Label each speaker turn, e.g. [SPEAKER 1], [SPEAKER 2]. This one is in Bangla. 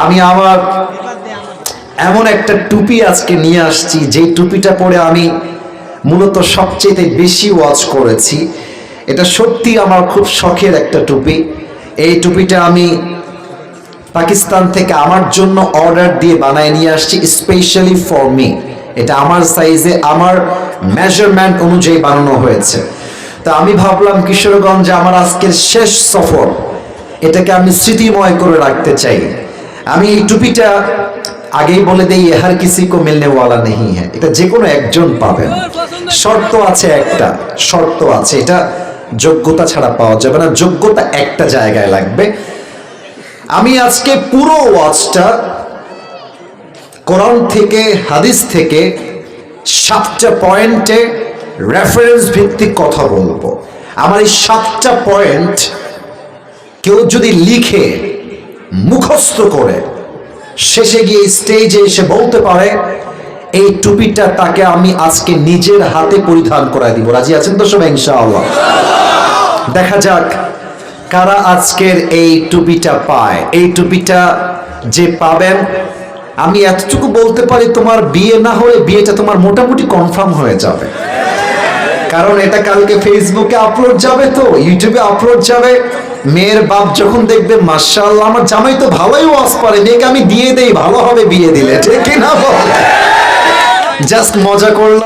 [SPEAKER 1] আমি আমার এমন একটা টুপি আজকে নিয়ে আসছি যেই টুপিটা পরে আমি মূলত সবচেয়ে বেশি ওয়াচ করেছি। এটা সত্যি আমার খুব শখের একটা টুপি। এই টুপিটা আমি পাকিস্তান থেকে আমার জন্য অর্ডার দিয়ে বানায় নিয়ে আসছি, স্পেশালি ফর মি। এটা আমার সাইজে, আমার মেজারমেন্ট অনুযায়ী বানানো হয়েছে। তো আমি ভাবলাম কিশোরগঞ্জে আমার আজকের শেষ সফর, এটাকে আমি স্মৃতিময় করে রাখতে চাই। আমি এই টুপিটা আগেই বলে দেই, হর কিসি কো মিলনে ওয়ালা নেই হ্যাঁ, এটা যে কোনো একজন পাবেন। শর্ত আছে, একটা শর্ত আছে, এটা যোগ্যতা ছাড়া পাওয়া যাবে না। যোগ্যতা একটা জায়গায় লাগবে। আমি আজকে পুরো ওয়াজটা কোরআন থেকে, হাদিস থেকে 7টা পয়েন্টে রেফারেন্স ভিত্তিক কথা বলবো। আমার এই 7টা পয়েন্ট কেউ যদি লিখে মুখস্থ করে শেষে গিয়ে স্টেজে এসে বলতে পারে, এই টুপিটা তাকে আমি আজকে নিজের হাতে পরিধান করায় দিব। রাজি আছেন তো সবাই ইনশাআল্লাহ? দেখা যাক কারা আজকের এই টুপিটা পায়। এই টুপিটা যে পাবেন, আমি এতটুকু বলতে পারি, তোমার বিয়ে না হলে বিয়েটা তোমার মোটামুটি কনফার্ম হয়ে যাবে। কারণ এটা কালকে ফেসবুকে আপলোড যাবে, তো ইউটিউবে আপলোড যাবে। মেয়ের বাপ যখন দেখবে, মাশাআল্লাহ আমার জামাই তো ভালোই ওয়াজ পারে, মেয়েকে আমি দিয়ে দেই, ভালো হবে বিয়ে দিলে, ঠিক না? জাস্ট মজা করলাম।